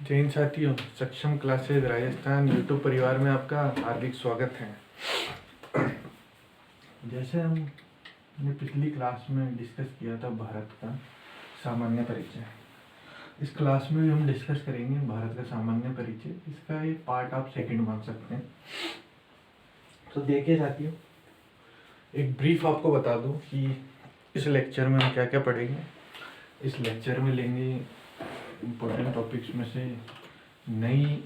जय हिंद साथियों, सक्षम क्लासेज राजस्थान यूट्यूब परिवार में आपका हार्दिक स्वागत है। जैसे हमने पिछली क्लास में डिस्कस किया था भारत का सामान्य परिचय, इस क्लास में भी हम डिस्कस करेंगे भारत का सामान्य परिचय। इसका एक पार्ट आप सेकंड मान सकते हैं। तो देखिए साथियों, एक ब्रीफ आपको बता दूं कि इस लेक्चर में हम क्या क्या पढ़ेंगे। इस लेक्चर में लेंगे इम्पोर्टेंट टॉपिक्स में से नई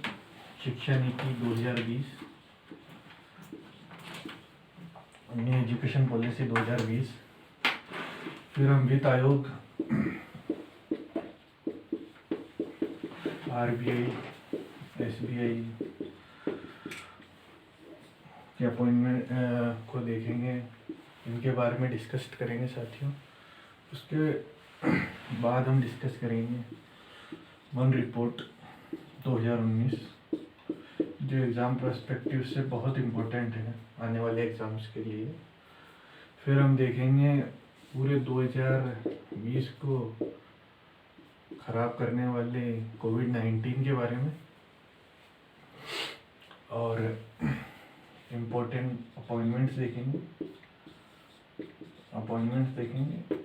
शिक्षा नीति 2020, न्यू एजुकेशन पॉलिसी 2020, फिर हम वित्त आयोग, आरबीआई, एसबीआई के अपॉइंटमेंट को देखेंगे, इनके बारे में डिस्कस करेंगे साथियों। उसके बाद हम डिस्कस करेंगे वन रिपोर्ट 2019, जो एग्ज़ाम पर्सपेक्टिव से बहुत इम्पोर्टेंट है आने वाले एग्ज़ाम्स के लिए। फिर हम देखेंगे पूरे 2020 को ख़राब करने वाले कोविड-19 के बारे में, और इम्पोर्टेंट अपॉइंटमेंट्स देखेंगे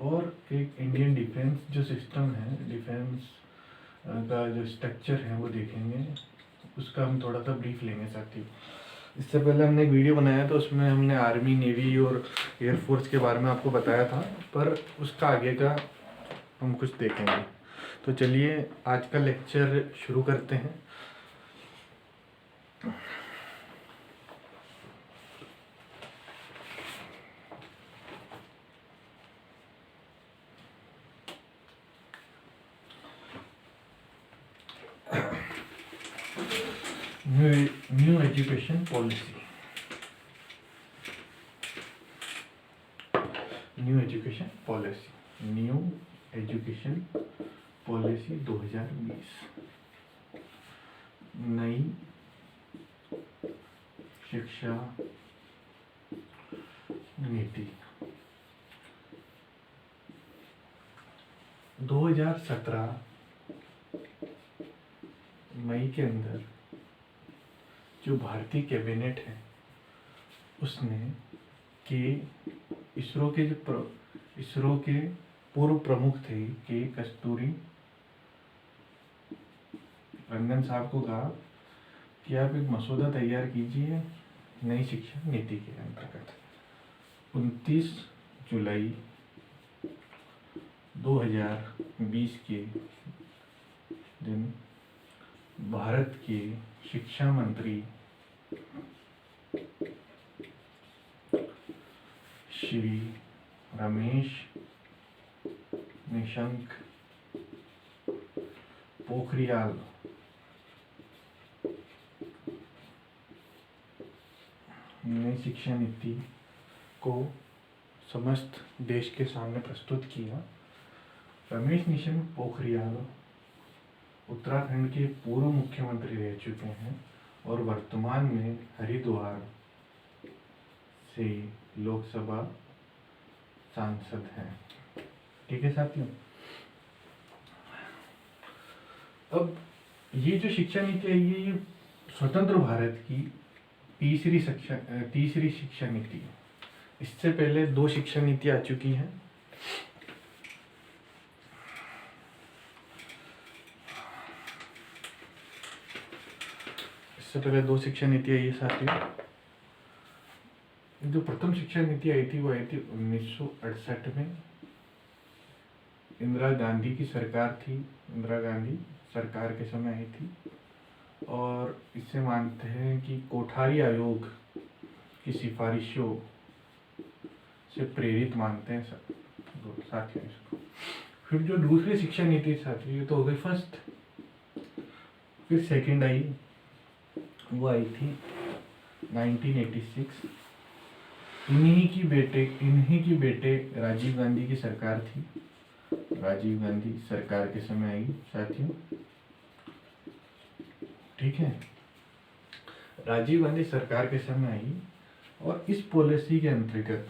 और एक इंडियन डिफेंस जो सिस्टम है, डिफेंस का जो स्ट्रक्चर है वो देखेंगे। उसका हम थोड़ा सा ब्रीफ लेंगे साथ ही। इससे पहले हमने एक वीडियो बनाया था, उसमें हमने आर्मी, नेवी और एयरफोर्स के बारे में आपको बताया था, पर उसका आगे का हम कुछ देखेंगे। तो चलिए आज का लेक्चर शुरू करते हैं। New education policy, new education policy 2020, नई शिक्षा नीति 2017 मई के अंदर जो भारतीय कैबिनेट है उसने इसरो के पूर्व प्रमुख थे के कस्तूरी रंगन साहब को कहा कि आप एक मसौदा तैयार कीजिए नई शिक्षा नीति के अंतर्गत। 29 जुलाई 2020 के दिन भारत के शिक्षा मंत्री श्री रमेश निशंक पोखरियाल नई शिक्षा नीति को समस्त देश के सामने प्रस्तुत किया। रमेश निशंक पोखरियाल उत्तराखंड के पूर्व मुख्यमंत्री रह चुके हैं और वर्तमान में हरिद्वार से लोकसभा सांसद हैं। ठीक है साथियों, अब ये जो शिक्षा नीति है ये स्वतंत्र भारत की तीसरी शिक्षा नीति है। इससे पहले 2 शिक्षा नीति आ चुकी हैं। इससे पहले 2 शिक्षा नीति आई है साथियों। जो प्रथम शिक्षा नीति आई थी वो आई थी 1968 में। इंदिरा गांधी की सरकार थी, इंदिरा गांधी सरकार के समय आई थी, और इससे मानते हैं कि कोठारी आयोग की सिफारिशों से प्रेरित मानते हैं साथियों इसको। फिर जो दूसरी शिक्षा नीति साथियों, ये तो हो गई फर्स्ट। फिर सेकंड आई, वो आई थी 1986। इन्हीं की बेटे राजीव गांधी की सरकार थी, राजीव गांधी सरकार के समय आई साथियों। ठीक है, राजीव गांधी सरकार के समय आई और इस पॉलिसी के अंतर्गत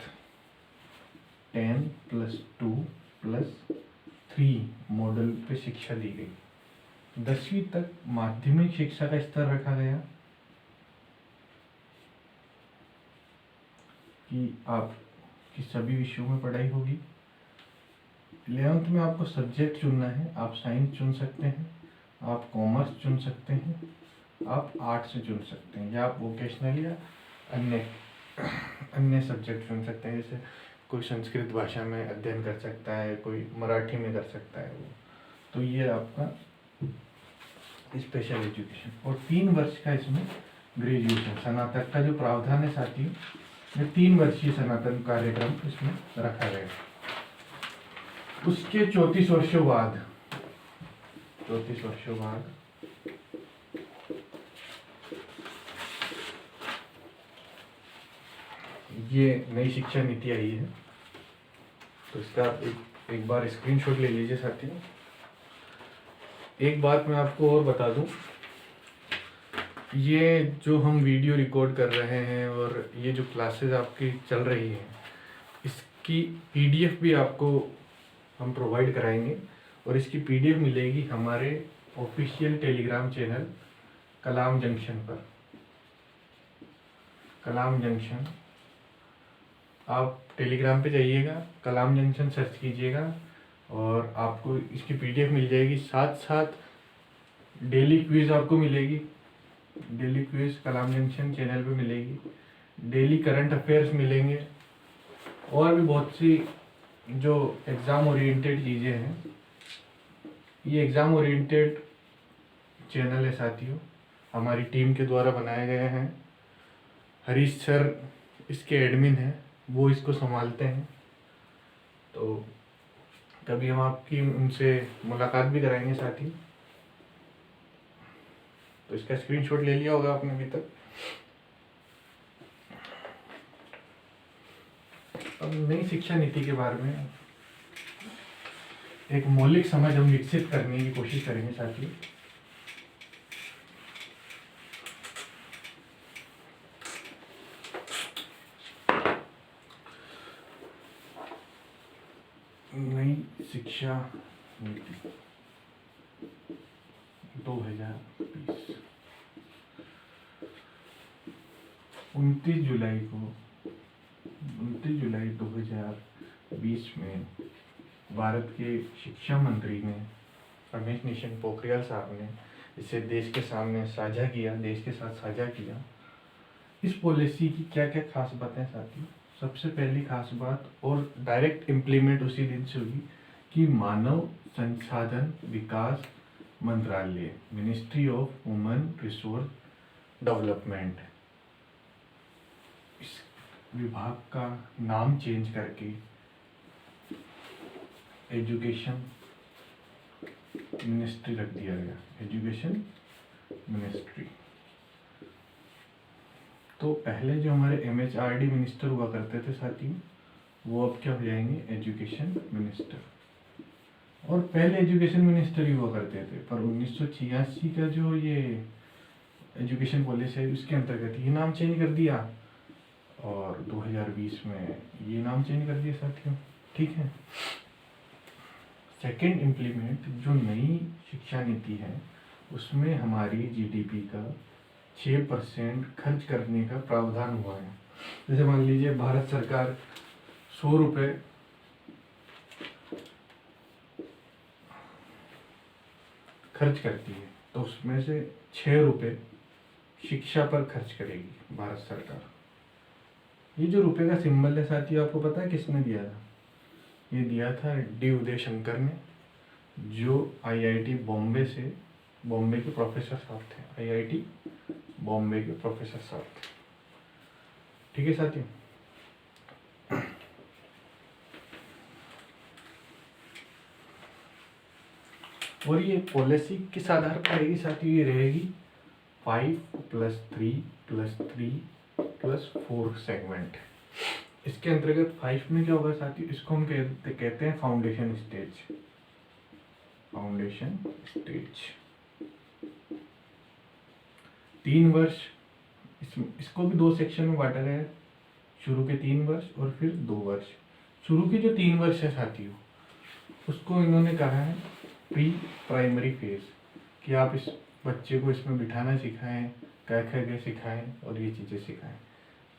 10+2+3 मॉडल पे शिक्षा दी गई। 10वीं तक माध्यमिक शिक्षा का स्तर रखा गया कि आपकी सभी विषयों में पढ़ाई होगी। 11th में आपको सब्जेक्ट चुनना है, आप साइंस चुन सकते हैं, आप कॉमर्स चुन सकते हैं, आप आर्ट्स से चुन सकते हैं, या आप वोकेशनल या अन्य सब्जेक्ट चुन सकते हैं। जैसे कोई संस्कृत भाषा में अध्ययन कर सकता है, कोई मराठी में कर सकता है वो। तो ये आपका स्पेशल एजुकेशन। और 3 वर्ष का इसमें ग्रेजुएशन स्नातक का जो प्रावधान है साथी, ये 3 वर्षीय स्नातन कार्यक्रम इसमें रखा गया। उसके 34 वर्षों बाद ये नई शिक्षा नीति आई है। तो इसका आप एक बार स्क्रीनशॉट ले लीजिए साथियों। एक बात मैं आपको और बता दूं, ये जो हम वीडियो रिकॉर्ड कर रहे हैं और ये जो क्लासेस आपकी चल रही हैं, इसकी पीडीएफ भी आपको हम प्रोवाइड कराएंगे। और इसकी पीडीएफ मिलेगी हमारे ऑफिशियल टेलीग्राम चैनल कलाम जंक्शन पर। कलाम जंक्शन, आप टेलीग्राम पे जाइएगा, कलाम जंक्शन सर्च कीजिएगा और आपको इसकी पीडीएफ मिल जाएगी। साथ साथ डेली क्विज आपको मिलेगी। डेली क्विज कलाम जंक्शन चैनल पे मिलेगी। डेली करंट अफेयर्स मिलेंगे और भी बहुत सी जो एग्ज़ाम ओरिएंटेड चीज़ें हैं। ये एग्ज़ाम ओरिएंटेड चैनल है साथियों, हमारी टीम के द्वारा बनाए गए हैं। हरीश सर इसके एडमिन हैं, वो इसको संभालते हैं। तो कभी हम आपकी उनसे मुलाकात भी कराएंगे साथी। तो इसका स्क्रीनशॉट ले लिया होगा आपने अभी तक। अब नई शिक्षा नीति के बारे में एक मौलिक समझ हम विकसित करने की कोशिश करेंगे साथी। नई शिक्षा नीति 2020 29 जुलाई 2020 में भारत के शिक्षा मंत्री ने रमेश निशंक पोखरियाल साहब ने इसे देश के सामने साझा किया, देश के साथ साझा किया। इस पॉलिसी की क्या क्या खास बातें साथी? सबसे पहली खास बात, और डायरेक्ट इम्प्लीमेंट उसी दिन से हुई, कि मानव संसाधन विकास मंत्रालय, ministry of human resource development, इस विभाग का नाम चेंज करके एजुकेशन मिनिस्ट्री रख दिया गया। Education ministry. तो पहले जो हमारे MHRD मिनिस्टर हुआ करते थे साथी, वो अब क्या हो जाएंगे? Education minister. और पहले एजुकेशन मिनिस्टर ही हुआ करते थे, पर 1986 का जो ये एजुकेशन पॉलिसी है उसके अंतर्गत ये नाम चेंज कर दिया और 2020 में ये नाम चेंज कर दिया साथियों। ठीक है। सेकेंड इम्प्लीमेंट, जो नई शिक्षा नीति है उसमें हमारी GDP का 6% खर्च करने का प्रावधान हुआ है। जैसे मान लीजिए भारत सरकार 100 रुपये खर्च करती है, तो उसमें से 6 रुपये शिक्षा पर खर्च करेगी भारत सरकार। ये जो रुपए का सिंबल है साथियों, आपको पता है किसने दिया था? ये दिया था डी उदय शंकर ने, जो IIT बॉम्बे से, बॉम्बे के प्रोफेसर साहब थे। IIT बॉम्बे के प्रोफेसर साहब थे। ठीक है साथियों। और ये पॉलिसी किस आधार पर रहेगी साथियों? ये रहेगी 5+3+3+4 सेगमेंट। इसके अंतर्गत 5 में क्या होगा साथियों? इसको हम कहते हैं फाउंडेशन स्टेज। फाउंडेशन स्टेज 3 वर्ष। इसको भी 2 सेक्शन में बांटा गया है, शुरू के 3 वर्ष और फिर 2 वर्ष। शुरू के जो 3 वर्ष है साथियों, उसको इन्होंने कहा है प्री प्राइमरी फेज, कि आप इस बच्चे को इसमें बिठाना सिखाएं, क ख ग सिखाएं और ये चीज़ें सिखाएं।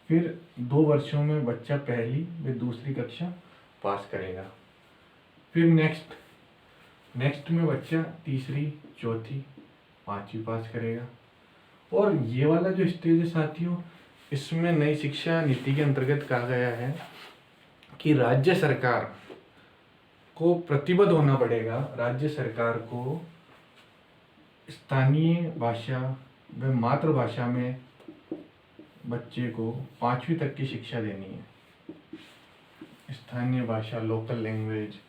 फिर 2 वर्षों में बच्चा पहली व दूसरी कक्षा पास करेगा। फिर नेक्स्ट में बच्चा तीसरी, चौथी, 5वीं पास करेगा। और ये वाला जो स्टेज है साथियों, इसमें नई शिक्षा नीति के अंतर्गत कहा गया है कि राज्य सरकार को प्रतिबद्ध होना पड़ेगा, राज्य सरकार को स्थानीय भाषा व मातृभाषा में बच्चे को 5वीं तक की शिक्षा देनी है। स्थानीय भाषा, लोकल लैंग्वेज,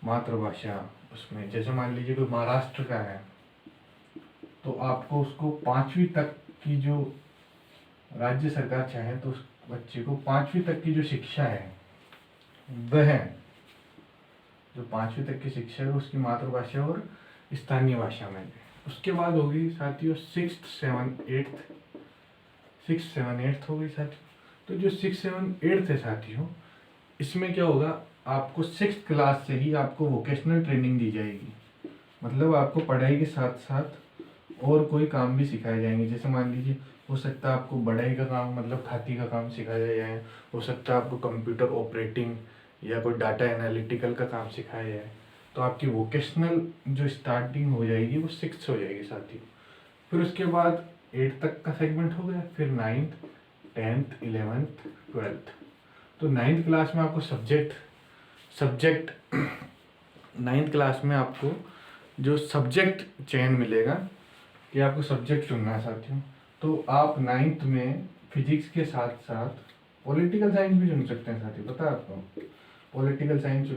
मातृभाषा, उसमें जैसे मान लीजिए कोई महाराष्ट्र का है तो आपको उसको 5वीं तक की जो राज्य सरकार चाहे तो उस बच्चे को 5वीं तक की जो शिक्षा है वह जो 5वीं तक की शिक्षा है उसकी मातृभाषा और स्थानीय भाषा में। उसके बाद होगी साथियों 6th 7 8 हो गई साथियों। तो जो 6 7 8 है साथियों, इसमें क्या होगा, आपको 6th क्लास से ही आपको वोकेशनल ट्रेनिंग दी जाएगी। मतलब आपको पढ़ाई के साथ साथ और कोई काम भी सिखाए जाएंगे। जैसे मान लीजिए हो सकता है आपको बढ़ाई का काम, मतलब खाती का काम सिखाया जाए, हो सकता है आपको कंप्यूटर ऑपरेटिंग या कोई डाटा एनालिटिकल का काम सिखाया जाए। तो आपकी वोकेशनल जो स्टार्टिंग हो जाएगी वो 6th हो जाएगी साथियों। फिर उसके बाद 8 तक का सेगमेंट हो गया, फिर 9th 10th 11th 12th। तो 9th क्लास में आपको सब्जेक्ट 9th क्लास में आपको जो सब्जेक्ट चयन मिलेगा कि आपको सब्जेक्ट चुनना है साथियों। तो आप 9th में फिजिक्स के साथ साथ पॉलिटिकल साइंस भी चुन सकते हैं साथियों, पता है आपको। पॉलिटिकल साइंस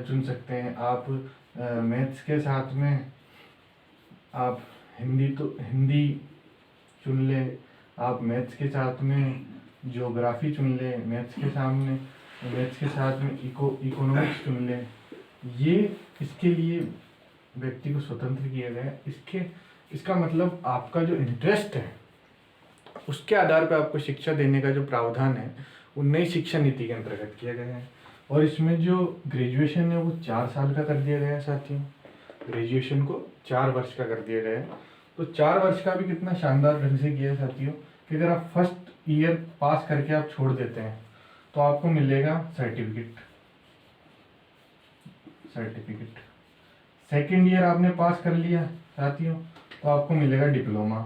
चुन सकते हैं आप। मैथ्स के साथ में आप हिंदी चुन ले, आप मैथ्स के साथ में ज्योग्राफी चुन ले, मैथ्स के साथ में इकोनॉमिक्स चुन ले। ये इसके लिए व्यक्ति को स्वतंत्र किया गया है। इसका मतलब आपका जो इंटरेस्ट है उसके आधार पर आपको शिक्षा देने का जो प्रावधान है वो नई शिक्षा नीति के अंतर्गत किया गया है। और इसमें जो ग्रेजुएशन है वो 4 साल का कर दिया गया है साथियों। ग्रेजुएशन को 4 वर्ष का कर दिया गया है। तो 4 वर्ष का भी कितना शानदार ढंग से किया है साथियों कि अगर आप फर्स्ट ईयर पास करके आप छोड़ देते हैं तो आपको मिलेगा सर्टिफिकेट। सेकेंड ईयर आपने पास कर लिया साथियों तो आपको मिलेगा डिप्लोमा।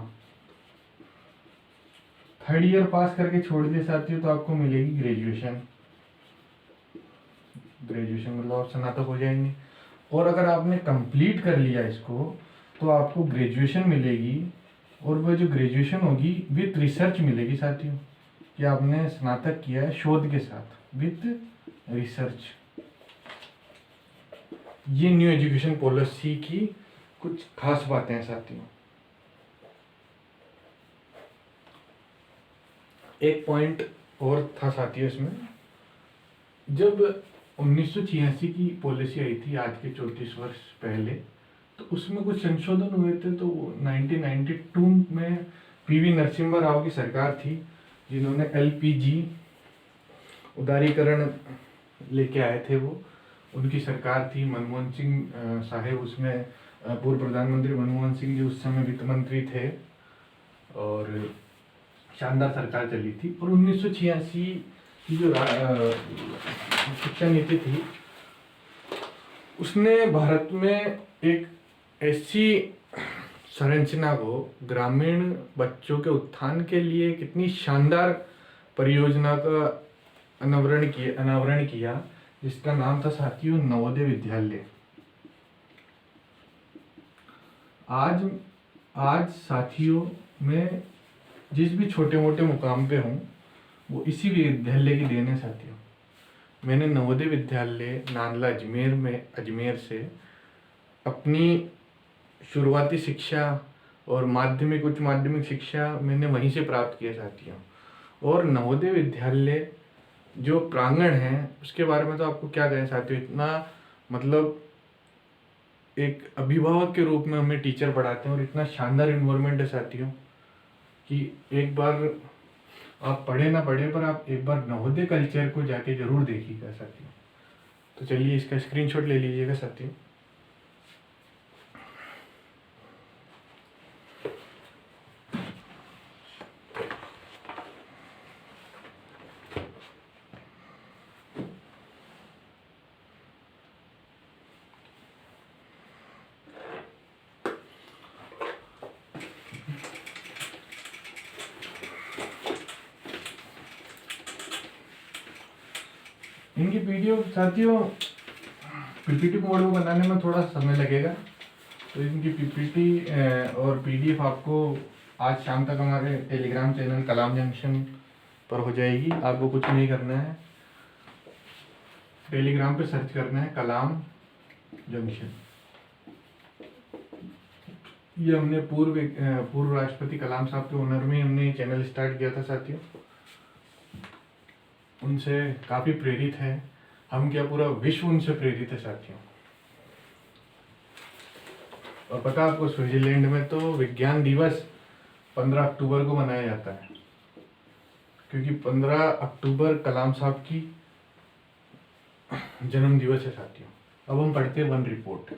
थर्ड ईयर पास करके छोड़ दिया साथियों तो आपको मिलेगी ग्रेजुएशन मतलब आप स्नातक हो जाएंगे। और अगर आपने कंप्लीट कर लिया इसको तो आपको ग्रेजुएशन मिलेगी, और वो जो ग्रेजुएशन होगी विथ रिसर्च मिलेगी साथियों कि आपने स्नातक किया है शोध के साथ विथ रिसर्च। ये न्यू एजुकेशन पॉलिसी की कुछ खास बातें हैं साथियों। एक पॉइंट और था साथियों इसमें, जब 1986 की पॉलिसी आई थी आज के 34 वर्ष पहले, तो उसमें कुछ संशोधन हुए थे। तो 1992 में पीवी नरसिम्हा राव की सरकार थी जिन्होंने एलपीजी उदारीकरण लेके आए थे। वो उनकी सरकार थी। मनमोहन सिंह साहेब उसमें पूर्व प्रधानमंत्री मनमोहन सिंह जी उस समय वित्त मंत्री थे और शानदार सरकार चली थी। और 1986 की जो शिक्षा नीति थी उसने भारत में एक ऐसी संरचना को, ग्रामीण बच्चों के उत्थान के लिए कितनी शानदार परियोजना का अनावरण किया जिसका नाम था साथियों नवोदय विद्यालय। आज साथियों मैं जिस भी छोटे मोटे मुकाम पे हूँ वो इसी विद्यालय की देन है साथियों। मैंने नवोदय विद्यालय नांदला अजमेर से अपनी शुरुआती शिक्षा और उच्च माध्यमिक शिक्षा मैंने वहीं से प्राप्त किया साथियों। और नवोदय विद्यालय जो प्रांगण है उसके बारे में तो आपको क्या कहें साथियों, इतना मतलब एक अभिभावक के रूप में हमें टीचर पढ़ाते हैं और इतना शानदार इन्वायरमेंट है साथियों कि एक बार आप पढ़े ना पढ़े पर आप एक बार नवोदय कल्चर को जाके जरूर देखिएगा साथियों। तो चलिए इसका स्क्रीनशॉट ले लीजिएगा साथियों। इनकी पीडीएफ साथियों पीपीटी मोड में बनाने में थोड़ा समय लगेगा, तो इनकी पीपीटी और पीडीएफ आपको आज शाम तक हमारे टेलीग्राम चैनल कलाम जंक्शन पर हो जाएगी। आपको कुछ नहीं करना है, टेलीग्राम पे सर्च करना है कलाम जंक्शन। ये हमने पूर्व राष्ट्रपति कलाम साहब के ऑनर में हमने ये चैनल स्टार्ट किया था साथियों। उनसे काफ़ी प्रेरित है हम, क्या पूरा विश्व उनसे प्रेरित है साथियों। और पता आपको स्विट्जरलैंड में तो विज्ञान दिवस 15 अक्टूबर को मनाया जाता है, क्योंकि 15 अक्टूबर कलाम साहब की जन्म दिवस है साथियों। अब हम पढ़ते हैं वन रिपोर्ट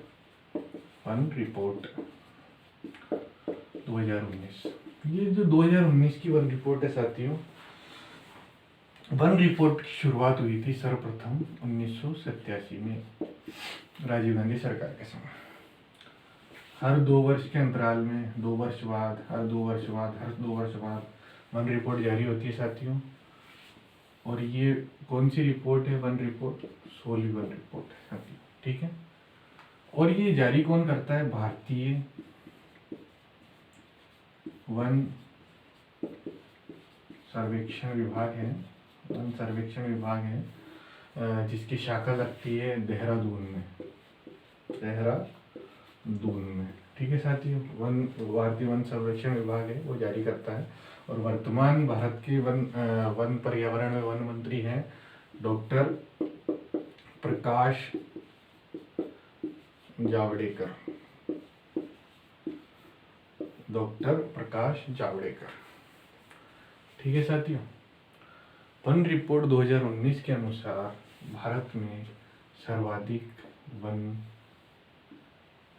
2019। ये जो 2019 की वन रिपोर्ट है साथियों, वन रिपोर्ट की शुरुआत हुई थी सर्वप्रथम 1987 में राजीव गांधी सरकार के समय। हर 2 वर्ष के अंतराल में, 2 वर्ष बाद, हर 2 वर्ष बाद वन रिपोर्ट जारी होती है साथियों। और ये कौन सी रिपोर्ट है? वन रिपोर्ट 16वीं वन रिपोर्ट है साथियों, ठीक है। और ये जारी कौन करता है? भारतीय वन सर्वेक्षण विभाग है, वन सर्वेक्षण विभाग है, जिसकी शाखा लगती है देहरादून में, ठीक है साथियों। भारतीय वन सर्वेक्षण विभाग है, वो जारी करता है। और वर्तमान भारत के वन पर्यावरण में वन मंत्री हैं डॉक्टर प्रकाश जावड़ेकर, ठीक है साथियों। वन रिपोर्ट 2019 के अनुसार भारत में सर्वाधिक वन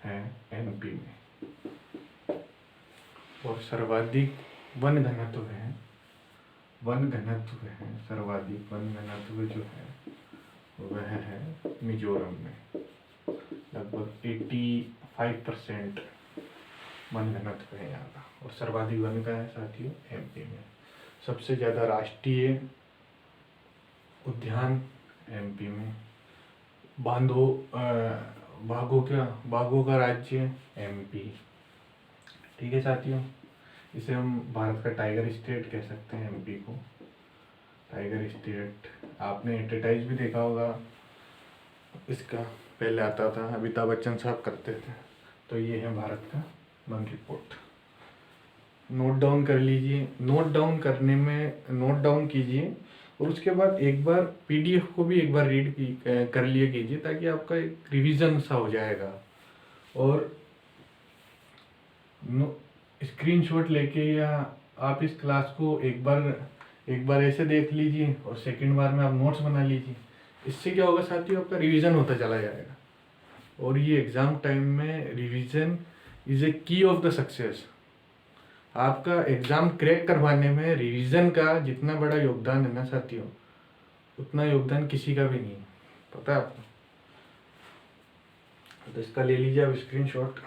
है एमपी में, और सर्वाधिक वन घनत्व है, सर्वाधिक वन घनत्व जो है वह है मिजोरम में। लगभग 85% वन घनत्व है यहाँ का, और सर्वाधिक वन का है साथियों एमपी में। सबसे ज़्यादा राष्ट्रीय उद्यान एमपी में, बाघों का राज्य एमपी, ठीक है साथियों। इसे हम भारत का टाइगर स्टेट कह सकते हैं एमपी को, टाइगर स्टेट। आपने एडवर्टाइज भी देखा होगा इसका, पहले आता था, अमिताभ बच्चन साहब करते थे। तो ये है भारत का वन रिपोर्ट। नोट डाउन कर लीजिए, नोट डाउन कीजिए, और उसके बाद एक बार पीडीएफ को भी एक बार रीड कर लिया कीजिए, ताकि आपका एक रिवीजन सा हो जाएगा। और स्क्रीनशॉट लेके या आप इस क्लास को एक बार ऐसे देख लीजिए, और सेकंड बार में आप नोट्स बना लीजिए। इससे क्या होगा साथियों, आपका रिवीजन होता चला जाएगा। और ये एग्जाम टाइम में रिवीजन इज ए की ऑफ द सक्सेस। आपका एग्जाम क्रैक करवाने में रिवीजन का जितना बड़ा योगदान है ना साथियों, उतना योगदान किसी का भी नहीं है, पता है आपको। तो इसका ले लीजिए आप स्क्रीनशॉट।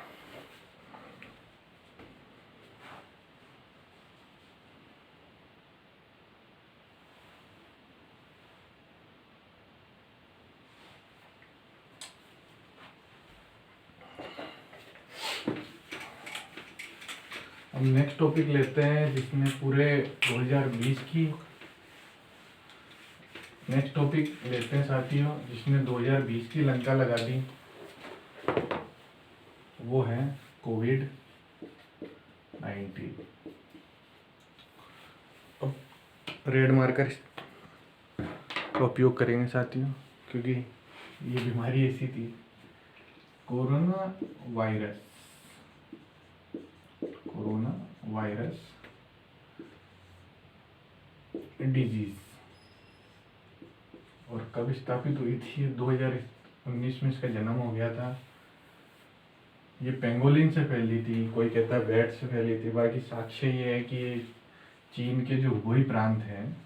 अब नेक्स्ट टॉपिक लेते हैं, जिसमें पूरे 2020 की नेक्स्ट टॉपिक लेते हैं साथियों, जिसने 2020 की लंका लगा दी। वो है कोविड-19। अब रेड मार्कर का उपयोग करेंगे साथियों, क्योंकि ये बीमारी ऐसी थी, कोरोना वायरस डिजीज। और कब स्थापित हुई थी? 2019 में इसका जन्म हो गया था। ये पेंगोलिन से फैली थी, कोई कहता है बैट से फैली थी। बाकी साक्ष्य ये है कि चीन के जो हुबेई प्रांत है,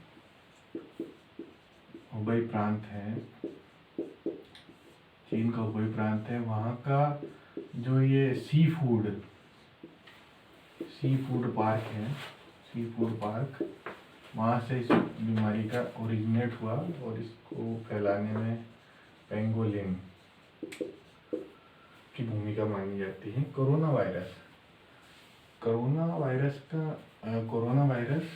चीन का हुबेई प्रांत है, वहाँ का जो ये सी फूड पार्क है, वहाँ से इस बीमारी का ओरिजिनेट हुआ और इसको फैलाने में पेंगोलिन की भूमिका मानी जाती है। कोरोना वायरस कोरोना वायरस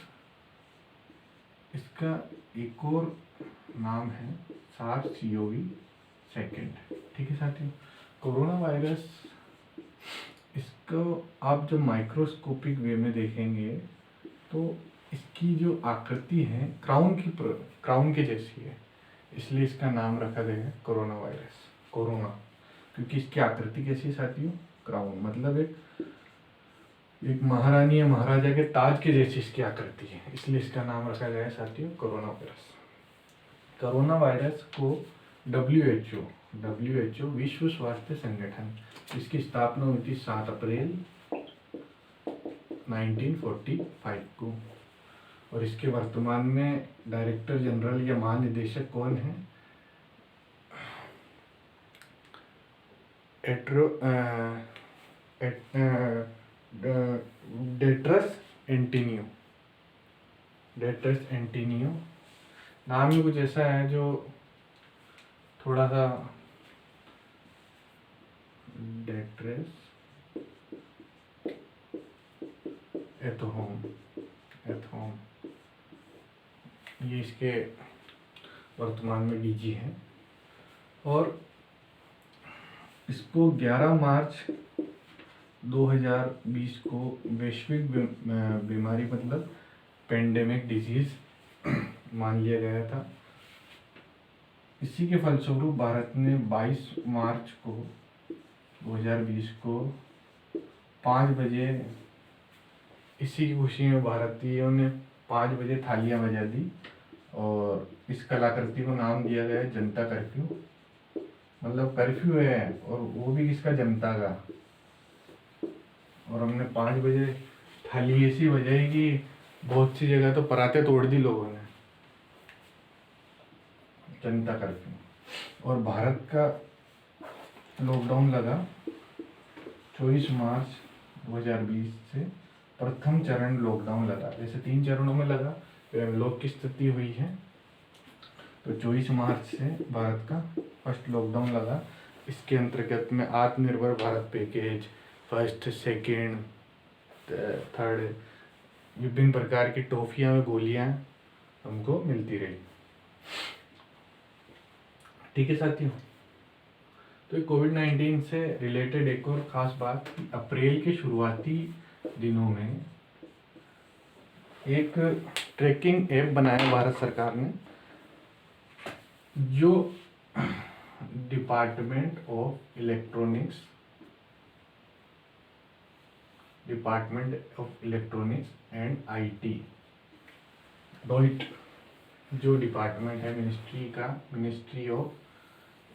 इसका एक और नाम है SARS-CoV-2। ठीक है साथियों, कोरोना वायरस इसको आप जब माइक्रोस्कोपिक वे में देखेंगे तो इसकी जो आकृति है क्राउन के जैसी है, इसलिए इसका नाम रखा गया है कोरोना वायरस। कोरोना क्योंकि इसकी आकृति कैसी है साथियों, क्राउन, मतलब एक महारानी या महाराजा के ताज के जैसी इसकी आकृति है, इसलिए इसका नाम रखा गया है साथियों कोरोना वायरस। कोरोना वायरस को WHO विश्व स्वास्थ्य संगठन, इसकी स्थापना हुई थी 7 अप्रैल 1945 को, और इसके वर्तमान में डायरेक्टर जनरल या महानिदेशक कौन है? Tedros Antonio. नाम ही कुछ ऐसा है जो थोड़ा सा टेड्रस एथोम, ये इसके वर्तमान में डीजी हैं, और इसको 11 मार्च 2020 को वैश्विक बीमारी मतलब पेंडेमिक डिजीज मान लिया गया था। इसी के फलस्वरूप भारत ने 22 मार्च को 2020 को 5 बजे, इसी की खुशी में भारतीयों ने 5 बजे थालियां बजा दी और इस कलाकृति को नाम दिया गया है जनता कर्फ्यू। मतलब कर्फ्यू है और वो भी किसका, जनता का। और हमने 5 बजे थाली ऐसी बजाई कि बहुत सी जगह तो पराते तोड़ दी लोगों ने। जनता कर्फ्यू। और भारत का लॉकडाउन लगा 24 मार्च 2020 से, प्रथम चरण लॉकडाउन लगा, जैसे 3 चरणों में लगा, फिर अनलॉक की स्थिति हुई है, तो 24 मार्च से भारत का फर्स्ट लॉकडाउन लगा। इसके अंतर्गत में आत्मनिर्भर Bharat package, first, second, third, विभिन्न प्रकार की टॉफियाँ व गोलियाँ हमको मिलती रही। ठीक है साथियों, तो कोविड-19 से रिलेटेड एक और ख़ास बात, अप्रैल के शुरुआती दिनों में एक ट्रैकिंग ऐप बनाया भारत सरकार ने, जो department of electronics and IT, DoIT, जो डिपार्टमेंट है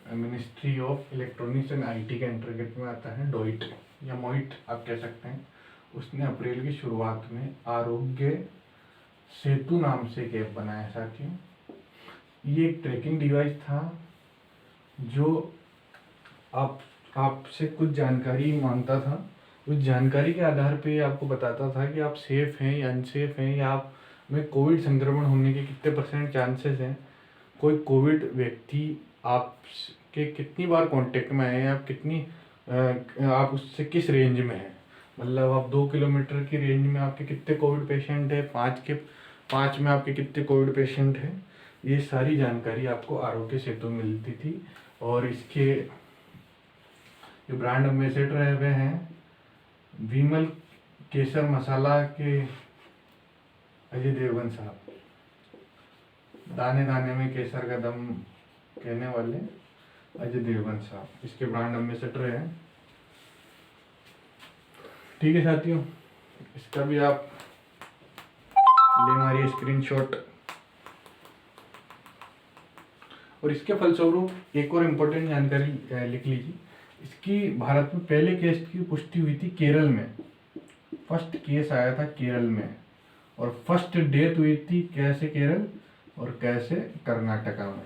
ministry of electronics and IT के अंतर्गत में आता है, डॉइट या मोइट आप कह सकते हैं। उसने अप्रैल की शुरुआत में आरोग्य सेतु नाम से एक ऐप बनाया साथियों। ये एक ट्रैकिंग डिवाइस था जो आपसे कुछ जानकारी मांगता था। उस जानकारी के आधार पे आपको बताता था कि आप सेफ हैं या अनसेफ हैं, या आप में कोविड संक्रमण होने के कितने % चांसेस हैं, कोई कोविड व्यक्ति आपके कितनी बार कांटेक्ट में आए हैं, आप उससे किस रेंज में हैं, मतलब आप 2 किलोमीटर की रेंज में आपके कितने कोविड पेशेंट हैं, 5 में आपके कितने कोविड पेशेंट हैं, ये सारी जानकारी आपको आरोग्य सेतु मिलती थी। और इसके जो ब्रांड एम्बेसडर है वे हैं विमल केसर मसाला के अजय देवगन साहब, दाने दाने में केसर का दम कहने वाले अजय देवगन साहब इसके ब्रांड एम्बेसडर हैं। ठीक है साथियों, इसका भी आप ले मारिए स्क्रीनशॉट। और इसके फलस्वरूप एक और इम्पोर्टेंट जानकारी लिख लीजिए, इसकी भारत में पहले केस की पुष्टि हुई थी केरल में, फर्स्ट केस आया था केरल में, और फर्स्ट डेथ हुई थी कैसे केरल और कैसे कर्नाटका में।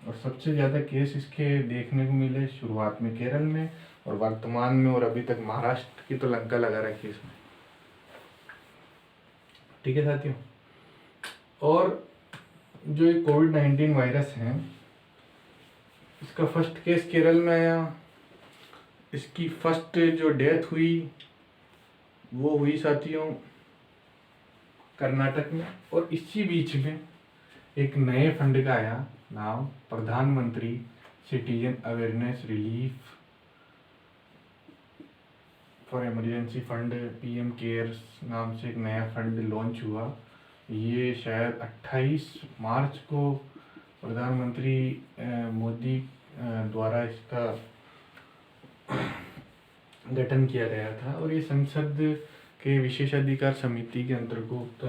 और सबसे ज़्यादा केस इसके देखने को मिले शुरुआत में केरल में, और वर्तमान में और अभी तक महाराष्ट्र की तो लंका लगा रखी इसमें। ठीक है साथियों। और जो ये कोविड-19 वायरस है, इसका फर्स्ट केस केरल में आया। इसकी फर्स्ट जो डेथ हुई वो हुई साथियों कर्नाटक में। और इसी बीच में एक नए फंड का आया नाम, प्रधानमंत्री citizen awareness relief for emergency fund, PM cares नाम से एक नया फंड लॉन्च हुआ। ये शायद 28 मार्च को प्रधानमंत्री मोदी द्वारा इसका गठन किया गया था। और ये संसद के विशेषाधिकार समिति के अंतर्गत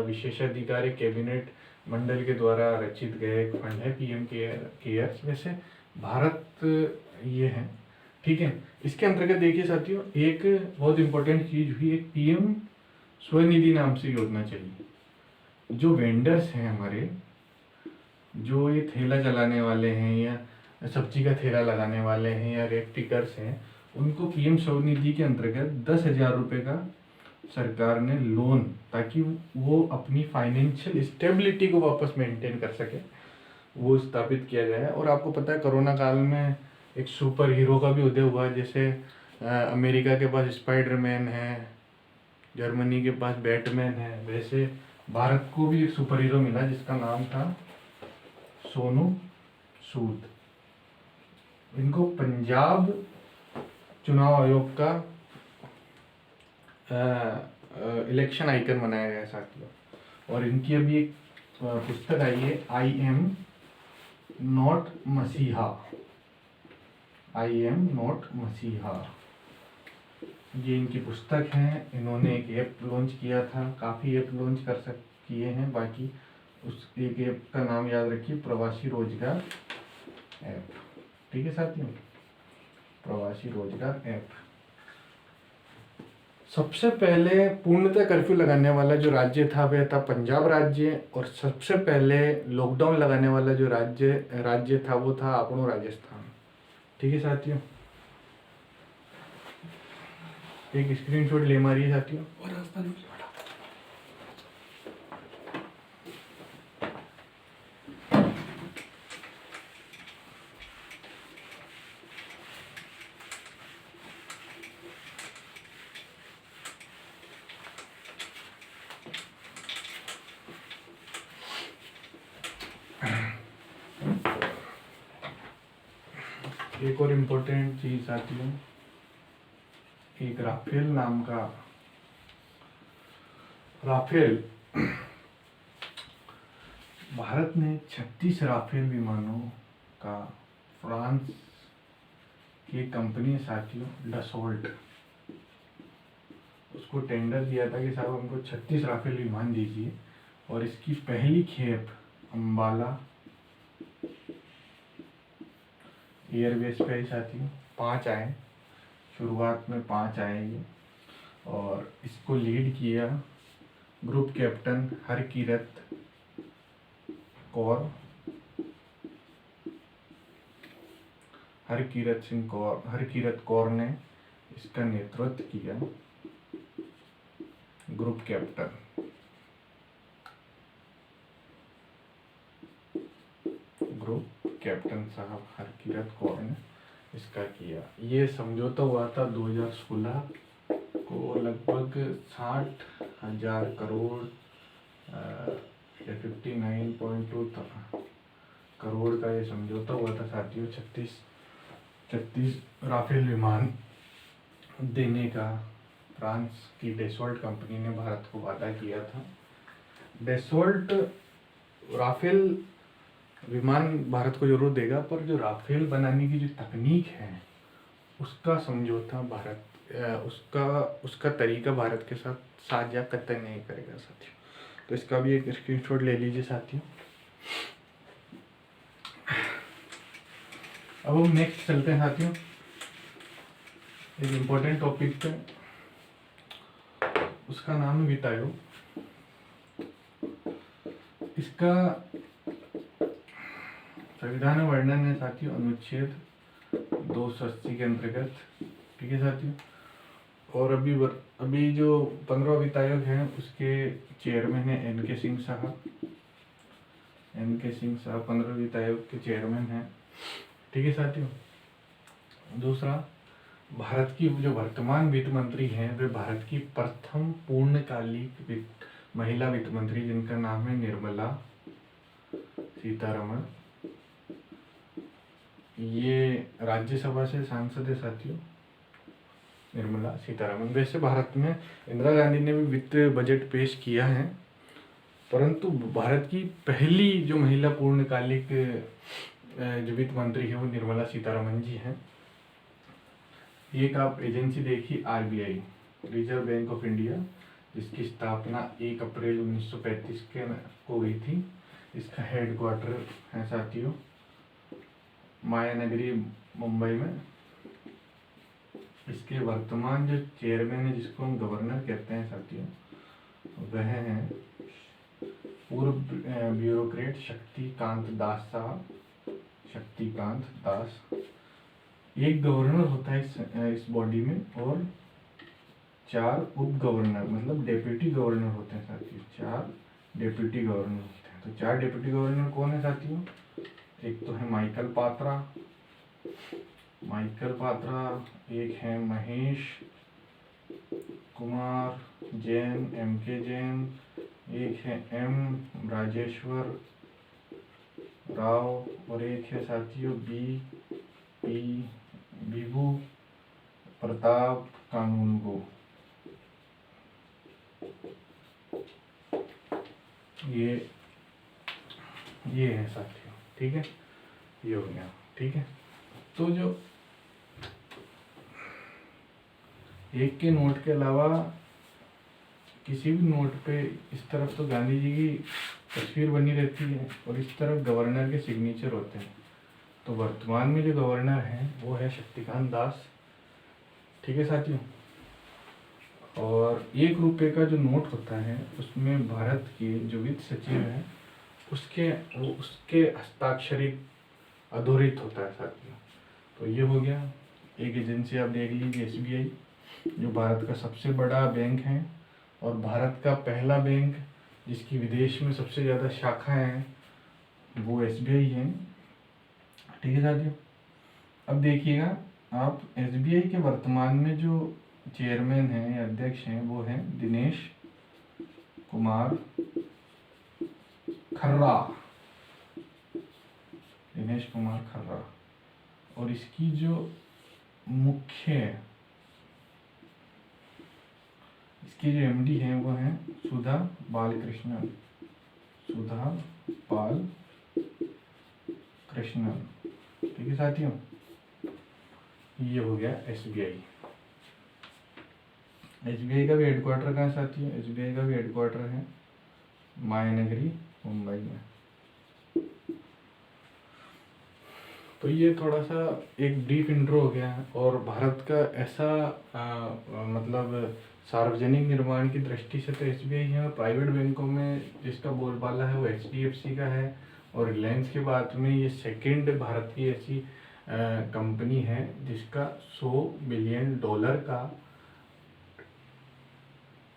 विशेषाधिकार कैबिनेट मंडल के द्वारा रचित गया एक फंड है, पीएम केयर्स। वैसे भारत ये है, ठीक है। इसके अंतर्गत देखिए साथियों, एक बहुत इंपॉर्टेंट चीज हुई, एक पीएम स्वनिधि नाम से योजना चली। जो वेंडर्स हैं हमारे, जो ये ठेला चलाने वाले हैं या सब्जी का ठेला लगाने वाले हैं या रेट पिकर्स हैं, उनको पीएम स्वनिधि के अंतर्गत 10,000 रुपये का सरकार ने लोन, ताकि वो अपनी फाइनेंशियल स्टेबिलिटी को वापस मेंटेन कर सके, वो स्थापित किया गया है। और आपको पता है कोरोना काल में एक सुपर हीरो का भी उदय हुआ। जैसे अमेरिका के पास स्पाइडरमैन है, जर्मनी के पास बैटमैन है, वैसे भारत को भी एक सुपर हीरो मिला जिसका नाम था सोनू सूद। इनको पंजाब चुनाव आयोग का इलेक्शन आइकन बनाया गया है साथियों। और इनकी अभी एक पुस्तक आई है, आई एम नॉट मसीहा, आई एम नॉट मसीहा, ये इनकी पुस्तक है। इन्होंने एक ऐप लॉन्च किया था, काफ़ी ऐप लॉन्च किए हैं, बाकी उस एक ऐप का नाम याद रखिए, प्रवासी रोजगार ऐप। ठीक है साथियों, प्रवासी रोजगार ऐप। सबसे पहले पूर्णतः कर्फ्यू लगाने वाला जो राज्य था वह था पंजाब राज्य। और सबसे पहले लॉकडाउन लगाने वाला जो राज्य था वो था अपनो राजस्थान। ठीक है साथियों, एक स्क्रीनशॉट ले मारिए साथियों। और राजस्थान एक और इम्पोर्टेंट चीज साथियों, एक राफेल नाम का, राफेल, भारत ने 36 राफेल विमानों का फ्रांस की कंपनी साथियों डसोल्ट, उसको टेंडर दिया था कि साहब हमको 36 राफेल विमान दीजिए। और इसकी पहली खेप अम्बाला एयरबेस पे आई साथियों। 5 आए, शुरुआत में 5 आएंगे। और इसको लीड किया ग्रुप कैप्टन हरकीरत कौर, हरकीरत कौर ने इसका नेतृत्व किया, ग्रुप कैप्टन। ग्रुप कैप्टन साहब हरकीरत कौर ने इसका किया। ये समझौता हुआ था 2016 को, लगभग 60,000 करोड़ या 59.2 करोड़ का ये समझौता हुआ था साथियों। 36 राफेल विमान देने का फ्रांस की डेसोल्ट कंपनी ने भारत को वादा किया था। डेसोल्ट राफेल विमान भारत को जरूर देगा, पर जो राफेल बनाने की जो तकनीक है उसका समझौता भारत उसका तरीका भारत के साथ साझा कतई नहीं करेगा साथियों। तो इसका भी एक स्क्रीनशॉट ले लीजिए साथियों। अब हम नेक्स्ट चलते हैं साथियों, एक इम्पोर्टेंट टॉपिक पे, उसका नाम है वित्त आयोग। इसका संविधान वर्णन है साथियों अनुच्छेद 280 के अंतर्गत। ठीक है साथियों, और अभी जो 15 वित्त आयोग है उसके चेयरमैन है एन के सिंह साहब। एन के सिंह साहब 15 वित्त आयोग के चेयरमैन हैं। ठीक है साथियों। दूसरा, भारत की जो वर्तमान वित्त मंत्री हैं वे भारत की प्रथम पूर्णकालिक महिला वित्त मंत्री, जिनका नाम है निर्मला सीतारमण। ये राज्यसभा से सांसद है साथियों, निर्मला सीतारमण। वैसे भारत में इंदिरा गांधी ने भी वित्त बजट पेश किया है, परंतु भारत की पहली जो महिला पूर्णकालिक जो वित्त मंत्री है वो निर्मला सीतारमण जी हैं। एक आप एजेंसी देखिए RBI, reserve bank of India, जिसकी स्थापना 1 अप्रैल 1935 को हुई थी। इसका हेडक्वार्टर है साथियों माया नगरी, मुंबई में। इसके वर्तमान जो चेयरमैन है, जिसको हम गवर्नर कहते हैं साथियों, वह हैं पूर्व ब्यूरोक्रेट शक्तिकांत दास साहब। शक्तिकांत दास। एक गवर्नर होता है इस बॉडी में, और 4 उप गवर्नर मतलब डेप्यूटी गवर्नर होते हैं साथियों। 4 डेप्यूटी गवर्नर होते हैं। तो 4 डेप्यूटी गवर्नर कौन है साथियों? एक तो है माइकल पात्रा, एक है महेश कुमार जैन, MK जैन, एक है M राजेश्वर राव, और एक है साथियों विभू प्रताप कानूनगो। ये है साथियों। ठीक है, ये हो गया। ठीक है, तो जो एक के नोट के अलावा किसी भी नोट पे इस तरफ तो गांधी जी की तस्वीर बनी रहती है और इस तरफ गवर्नर के सिग्नेचर होते हैं। तो वर्तमान में जो गवर्नर हैं वो है शक्तिकांत दास। ठीक है साथियों। और 1 रुपये का जो नोट होता है उसमें भारत के जो वित्त सचिव हैं उसके हस्ताक्षरित अधोरित होता है साथियों। तो ये हो गया। एक एजेंसी आप देख लीजिए SBI, जो भारत का सबसे बड़ा बैंक है और भारत का पहला बैंक जिसकी विदेश में सबसे ज़्यादा शाखाएं हैं वो SBI है। ठीक है साथियों। अब देखिएगा आप, SBI के वर्तमान में जो चेयरमैन हैं या अध्यक्ष हैं वो हैं दिनेश कुमार खर्रा। और इसकी जो MD हैं वो हैं सुधा बालकृष्णन। ठीक है साथियों, ये हो गया SBI। SBI का भी हेडक्वार्टर कहाँ है साथियों? SBI का भी हेडक्वार्टर है मायानगरी, मुंबई में। तो ये थोड़ा सा एक ब्रीफ इंट्रो हो गया है। और भारत का ऐसा मतलब सार्वजनिक निर्माण की दृष्टि से तो SBI है, और प्राइवेट बैंकों में जिसका बोलबाला है वो HDFC का है, और रिलायंस के बाद में ये सेकंड भारत की ऐसी कंपनी है जिसका $100 बिलियन का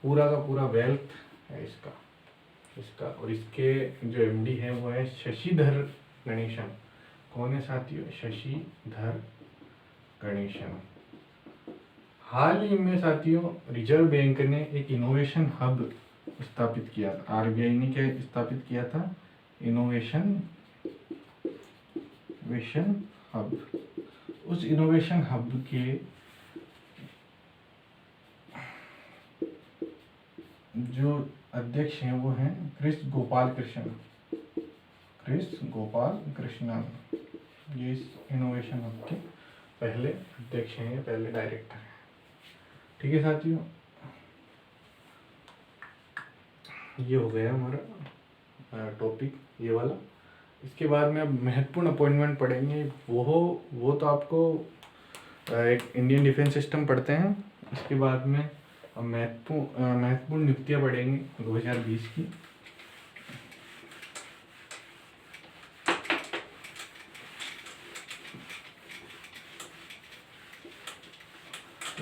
पूरा वेल्थ है इसका। और इसके जो MD है वो है शशिधर गणेशन। कौन है साथियों? शशिधर गणेशन। हाल ही में साथियों रिजर्व बैंक ने एक इनोवेशन हब स्थापित किया। RBI ने क्या स्थापित किया था? Innovation hub. उस इनोवेशन हब के जो अध्यक्ष हैं वो हैं क्रिस गोपाल कृष्णन। ये इस इनोवेशन हब के पहले अध्यक्ष हैं, पहले डायरेक्टर हैं। ठीक है साथियों, ये हो गया हमारा टॉपिक ये वाला। इसके बाद में अब महत्वपूर्ण अपॉइंटमेंट पढ़ेंगे। वो तो आपको एक इंडियन डिफेंस सिस्टम पढ़ते हैं। इसके बाद में अब महत्वपूर्ण नियुक्तियाँ पढ़ेंगे 2020 की।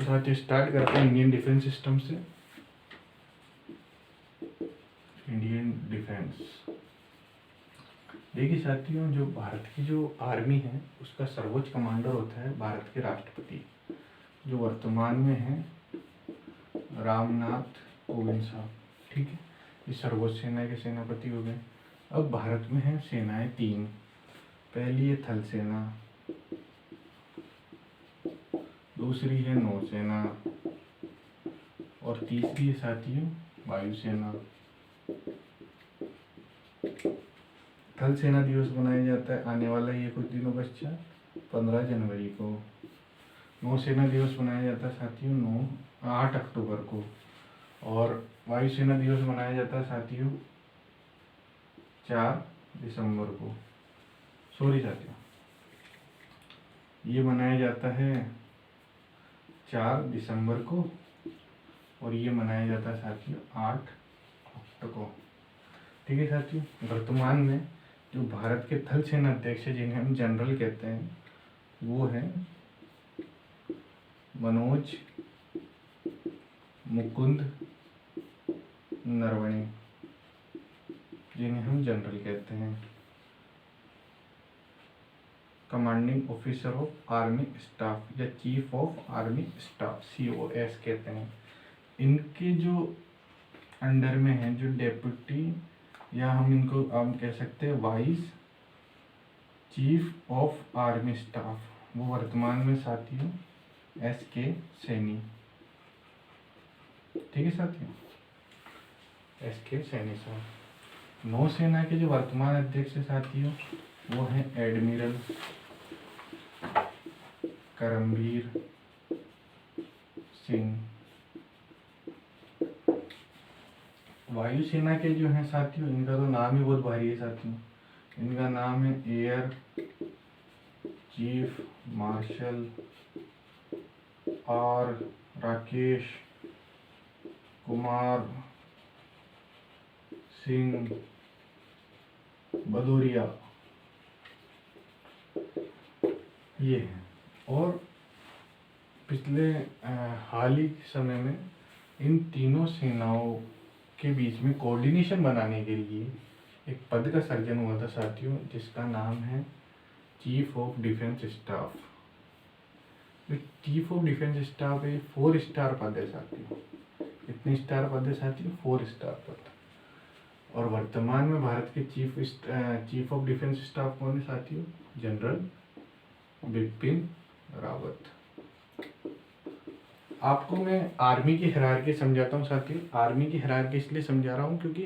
तो साथियों स्टार्ट करते हैं इंडियन डिफेंस सिस्टम से। इंडियन डिफेंस, देखिए साथियों, जो भारत की जो आर्मी है उसका सर्वोच्च कमांडर होता है भारत के राष्ट्रपति, जो वर्तमान में है रामनाथ कोविंद साहब। ठीक है, ये सर्वोच्च सेना के सेनापति हो गए। अब भारत में है सेनाएं तीन। पहली है थल सेना, दूसरी है नौसेना और तीसरी है साथियों वायुसेना। थल सेना दिवस मनाया जाता है आने वाला ये कुछ दिनों पश्चात 15 जनवरी को। नौसेना दिवस मनाया जाता है साथियों 8 अक्टूबर को। और वायुसेना दिवस मनाया जाता है साथियों 4 दिसंबर को। सॉरी साथियों, ये मनाया जाता है 4 दिसंबर को और ये मनाया जाता है साथियों 8 अक्टूबर को। ठीक है साथियों, वर्तमान में जो भारत के थल सेना अध्यक्ष जिन्हें हम जनरल कहते हैं वो है मनोज मुकुंद नरवणे, जिन्हें हम जनरल कहते हैं, commanding officer of army staff या chief of army staff COS कहते हैं। इनके जो अंडर में है जो डेप्यूटी या हम इनको कह सकते हैं vice chief of army staff, वो वर्तमान में साथियों SK सैनी। ठीक है साथियों, SK सैनी साहब। नौसेना के जो वर्तमान अध्यक्ष है साथियों वो है एडमिरल करमबीर सिंह। वायुसेना के जो हैं साथियों, इनका तो नाम ही बहुत भारी है साथियों। इनका नाम है air chief marshal R Rakesh Kumar Singh Bhadauria, ये है। और पिछले हाल ही समय में इन तीनों सेनाओं के बीच में कोऑर्डिनेशन बनाने के लिए एक पद का सर्जन हुआ था साथियों, जिसका नाम है चीफ ऑफ डिफेंस स्टाफ। जो चीफ ऑफ डिफेंस स्टाफ है 4 स्टार पद है साथियों। कितने स्टार पद है साथियों? 4 स्टार पद। और वर्तमान में भारत के चीफ ऑफ डिफेंस स्टाफ कौन है साथियों? जनरल बिपिन रावत। आपको मैं आर्मी की हायरार्की समझाता हूँ साथियों। आर्मी की हायरार्की इसलिए समझा रहा हूँ क्योंकि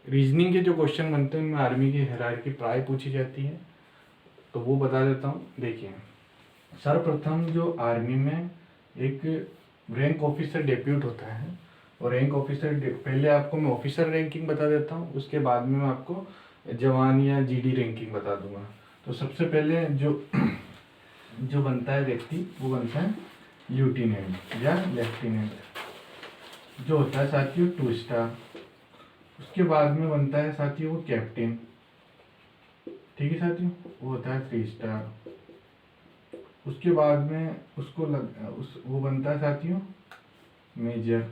रीजनिंग के जो क्वेश्चन बनते हैं उनमें आर्मी की हायरार्की प्राय पूछी जाती है, तो वो बता देता हूँ। देखिए, सर्वप्रथम जो आर्मी में एक रैंक ऑफिसर डेप्यूट होता है, और रैंक ऑफिसर पहले आपको मैं ऑफिसर रैंकिंग बता देता हूँ, उसके बाद में मैं आपको जवान या GD रैंकिंग बता दूंगा। तो सबसे पहले जो बनता है व्यक्ति वो बनता है ल्यूटिनेंट या लेफ्टिनेंट, जो होता है साथियों 2 स्टार। उसके बाद में बनता है साथियों वो कैप्टन। ठीक है साथियों, वो होता है 3 स्टार। उसके बाद में वो बनता है साथियों मेजर,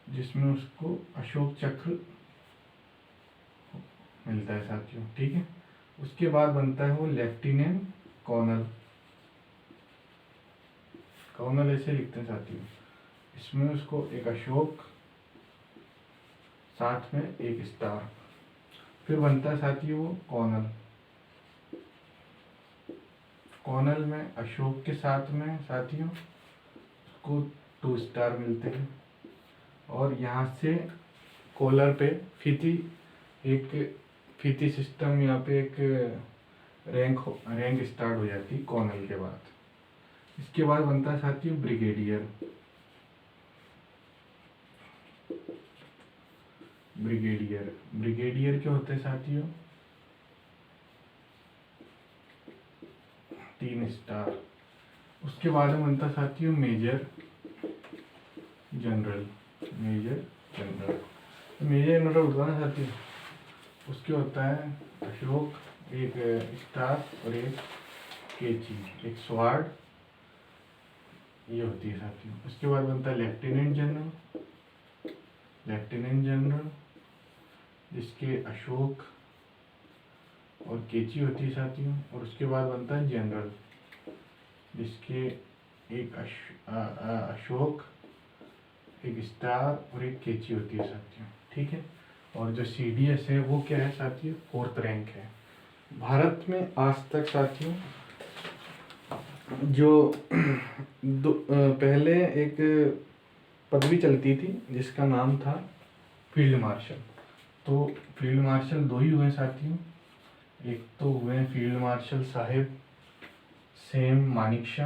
जिसमें उसको अशोक चक्र मिलता है साथियों। ठीक है, उसके बाद बनता है वो लेफ्टिनेंट कर्नल। कर्नल ऐसे लिखते हैं साथियों, इसमें उसको एक अशोक, साथ में 1 स्टार। फिर बनता है साथियों वो कर्नल। कर्नल में अशोक के साथ में साथियों उसको 2 स्टार मिलते हैं। और यहाँ से कॉलर पे फीती सिस्टम, यहाँ पे एक रैंक स्टार्ट हो जाती है कर्नल के बाद। इसके बाद बनता है साथियों ब्रिगेडियर। ब्रिगेडियर क्या होते हैं साथियों? 3 स्टार। उसके बाद में बनता है साथियों मेजर जनरल। मेजर जनरल होता है ना साथियों, उसके होता है अशोक 1 स्टार और 1 केची, 1 स्वार्ड ये होती है साथियों। उसके बाद बनता है लेफ्टिनेंट जनरल, लेफ्टिनेंट जनरल जिसके अशोक और केची होती है साथियों। और उसके बाद बनता है जनरल जिसके एक अशोक, एक स्टार और एक केची होती है साथियों, ठीक है। और जो CDS है वो क्या है साथियों, 4th रैंक है। भारत में आज तक साथियों जो पहले एक पदवी चलती थी जिसका नाम था फील्ड मार्शल। तो फील्ड मार्शल 2 ही हुए साथियों, एक तो हुए फील्ड मार्शल साहेब सेम मानिकशा